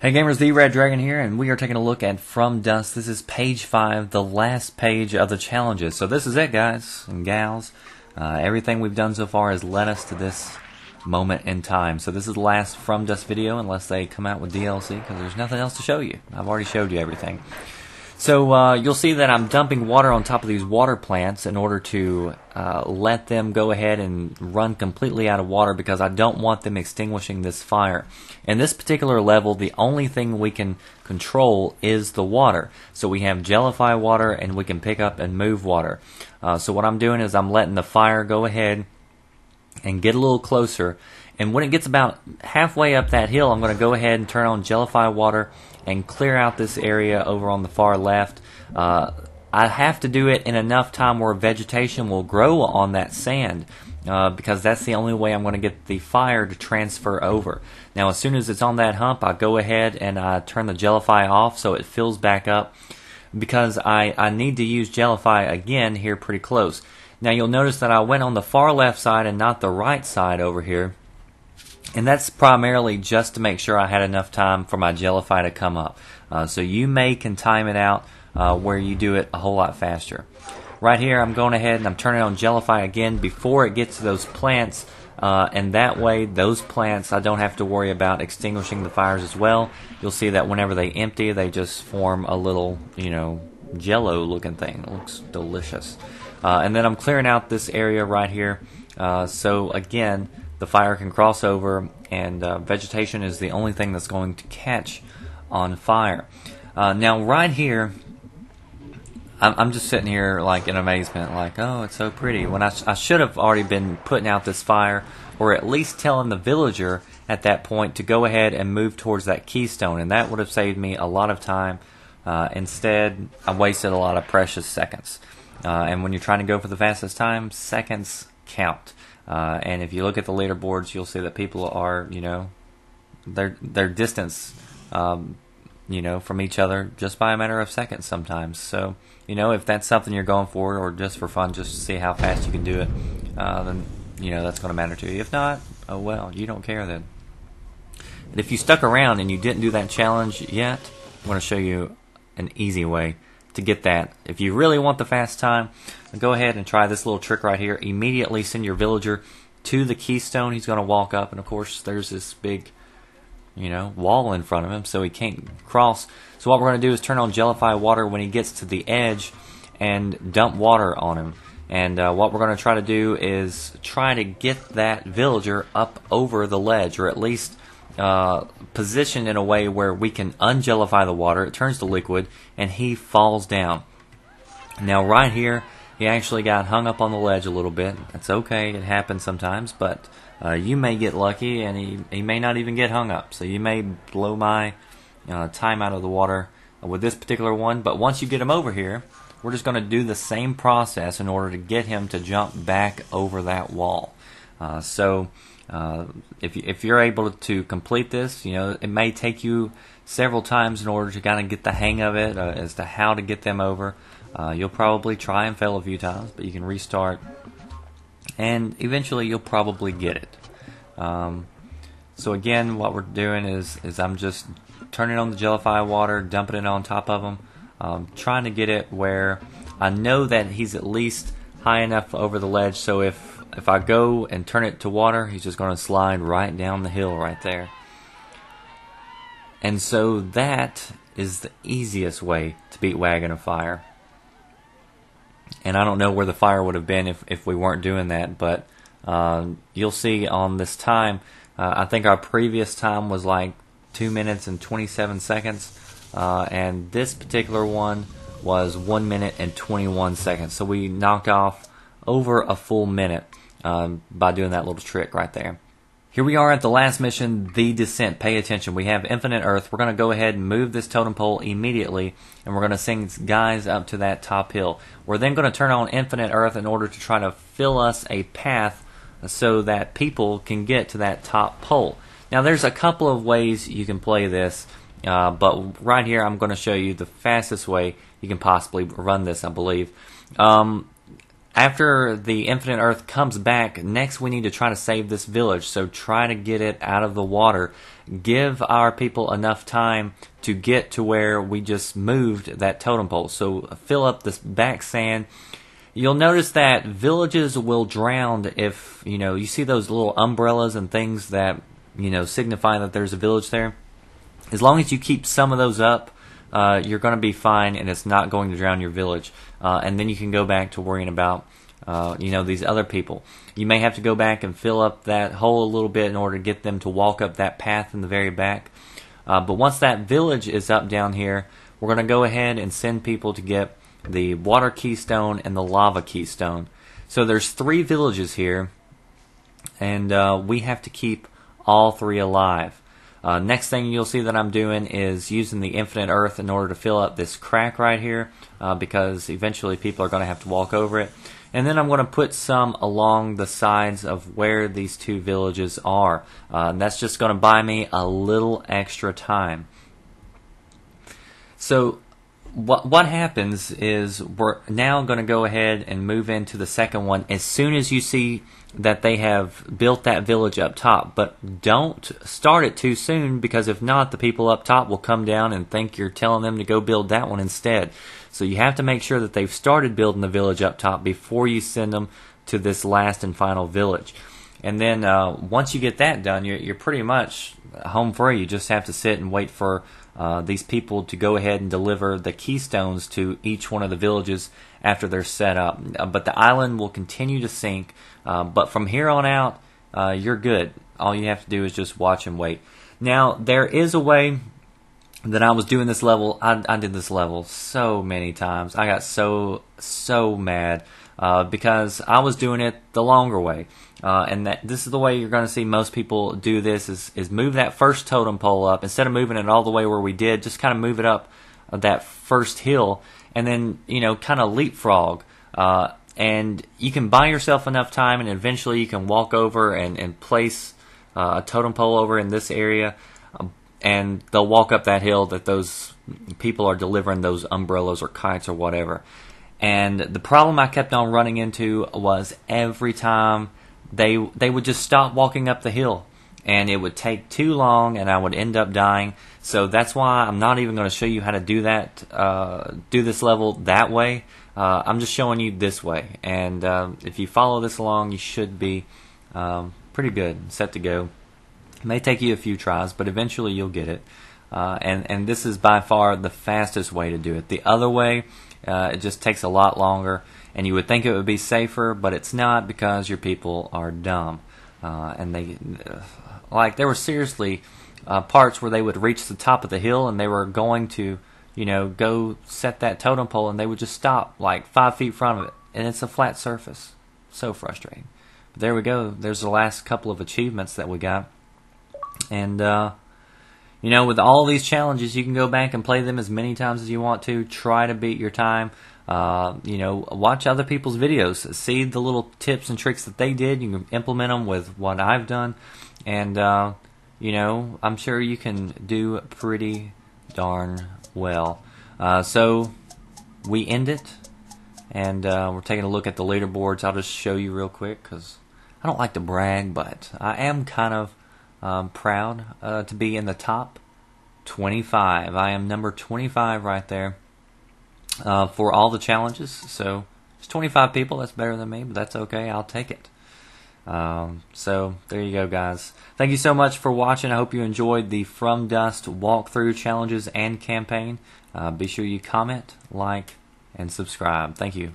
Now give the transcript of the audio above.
Hey gamers, the Red Dragon here, and we are taking a look at From Dusk. This is page 5, the last page of the challenges. So this is it, guys and gals. Everything we've done so far has led us to this moment in time. So this is the last From Dusk video, unless they come out with DLC, because there's nothing else to show you. I've already showed you everything. So you'll see that I'm dumping water on top of these water plants in order to let them go ahead and run completely out of water, because I don't want them extinguishing this fire. In this particular level, the only thing we can control is the water. So we have Jellyfy water, and we can pick up and move water. So what I'm doing is I'm letting the fire go ahead and get a little closer. And when it gets about halfway up that hill, I'm going to go ahead and turn on Jellyfy water and clear out this area over on the far left. I have to do it in enough time where vegetation will grow on that sand, because that's the only way I'm going to get the fire to transfer over. Now as soon as it's on that hump, I go ahead and I turn the Jellyfy off so it fills back up, because I need to use Jellyfy again here pretty close. Now you'll notice that I went on the far left side and not the right side over here. And that's primarily just to make sure I had enough time for my Jellyfy to come up. So you can time it out where you do it a whole lot faster. Right here I'm going ahead and I'm turning on Jellyfy again before it gets to those plants. And that way those plants I don't have to worry about extinguishing the fires as well. You'll see that whenever they empty, they just form a little, jello looking thing. It looks delicious. And then I'm clearing out this area right here. So again, the fire can cross over, and vegetation is the only thing that's going to catch on fire. Now right here, I'm just sitting here like in amazement, like, oh, it's so pretty, when I should have already been putting out this fire, or at least telling the villager at that point to go ahead and move towards that keystone, and that would have saved me a lot of time. Instead, I wasted a lot of precious seconds. And when you're trying to go for the fastest time, seconds count. And if you look at the leaderboards, you'll see that people are, their distance, from each other just by a matter of seconds sometimes. So, if that's something you're going for, or just for fun, just to see how fast you can do it, then, that's going to matter to you. If not, oh well, you don't care then. And if you stuck around and you didn't do that challenge yet, I'm going to show you an easy way to get that. If you really want the fast time, go ahead and try this little trick right here. Immediately send your villager to the keystone. He's going to walk up, and of course there's this big wall in front of him, so he can't cross. So what we're going to do is turn on Jellyfy water when he gets to the edge and dump water on him. And what we're going to try to do is try to get that villager up over the ledge, or at least positioned in a way where we can unjellify the water. It turns to liquid, and he falls down. Now right here, he actually got hung up on the ledge a little bit. That's okay, it happens sometimes, but you may get lucky, and he may not even get hung up. So you may blow my time out of the water with this particular one. But once you get him over here, we're just going to do the same process in order to get him to jump back over that wall. If you're able to complete this, it may take you several times in order to kind of get the hang of it as to how to get them over. You'll probably try and fail a few times, but you can restart, and eventually you'll probably get it. So again, what we're doing is I'm just turning on the Jellyfy water, dumping it on top of him, trying to get it where I know that he's at least high enough over the ledge, so if I go and turn it to water, he's just going to slide right down the hill right there. And so that is the easiest way to beat Wagon of Fire. And I don't know where the fire would have been if we weren't doing that, but you'll see on this time, I think our previous time was like 2 minutes and 27 seconds, and this particular one was 1 minute and 21 seconds. So we knocked off over a full minute by doing that little trick right there. Here we are at the last mission, the descent. Pay attention. We have Infinite Earth. We're going to go ahead and move this totem pole immediately, and we're going to send guys up to that top hill. We're then going to turn on Infinite Earth in order to try to fill us a path so that people can get to that top pole. Now there's a couple of ways you can play this, but right here I'm going to show you the fastest way you can possibly run this, I believe. after the Infinite Earth comes back, next we need to try to save this village. So try to get it out of the water. Give our people enough time to get to where we just moved that totem pole. So fill up this back sand. You'll notice that villages will drown if, you see those little umbrellas and things that, signify that there's a village there. As long as you keep some of those up, you're going to be fine, and it's not going to drown your village. And then you can go back to worrying about, these other people. You may have to go back and fill up that hole a little bit in order to get them to walk up that path in the very back. But once that village is up down here, we're going to go ahead and send people to get the water keystone and the lava keystone. So there's 3 villages here, and we have to keep all 3 alive. Next thing you'll see that I'm doing is using the Infinite Earth in order to fill up this crack right here, because eventually people are going to have to walk over it. And then I'm going to put some along the sides of where these 2 villages are. And that's just going to buy me a little extra time. So what happens is we're now going to go ahead and move into the second one as soon as you see that they have built that village up top. But don't start it too soon, because if not, the people up top will come down and think you're telling them to go build that one instead. So you have to make sure that they've started building the village up top before you send them to this last and final village. And then once you get that done, you're pretty much home free. You just have to sit and wait for these people to go ahead and deliver the keystones to each one of the villages after they're set up. But the island will continue to sink. But from here on out, you're good. All you have to do is just watch and wait. Now, there is a way that I was doing this level. I did this level so many times. I got so mad because I was doing it the longer way. And this is the way you're going to see most people do this, is move that first totem pole up. Instead of moving it all the way where we did, just kind of move it up that first hill, and then, kind of leapfrog. And you can buy yourself enough time, and eventually you can walk over and place a totem pole over in this area, and they'll walk up that hill that those people are delivering those umbrellas or kites or whatever. And the problem I kept on running into was every time they would just stop walking up the hill, and it would take too long, and I would end up dying. So that's why I'm not even going to show you how to do that, do this level that way. I'm just showing you this way, and if you follow this along, you should be pretty good, set to go. It may take you a few tries, but eventually you'll get it. And this is by far the fastest way to do it. The other way, it just takes a lot longer, and you would think it would be safer, but it's not, because your people are dumb. And there were seriously parts where they would reach the top of the hill, and they were going to, go set that totem pole, and they would just stop like 5 feet in front of it, and it's a flat surface. So frustrating. But there we go. There's the last couple of achievements that we got. And, with all these challenges, you can go back and play them as many times as you want to. Try to beat your time. Watch other people's videos. See the little tips and tricks that they did. You can implement them with what I've done. And, I'm sure you can do pretty darn well. So, we end it. And we're taking a look at the leaderboards. I'll just show you real quick, because I don't like to brag, but I am kind of proud to be in the top 25. I am number 25 right there for all the challenges. So it's 25 people. That's better than me, but that's okay. I'll take it. So there you go, guys. Thank you so much for watching. I hope you enjoyed the From Dust walkthrough challenges and campaign. Be sure you comment, like, and subscribe. Thank you.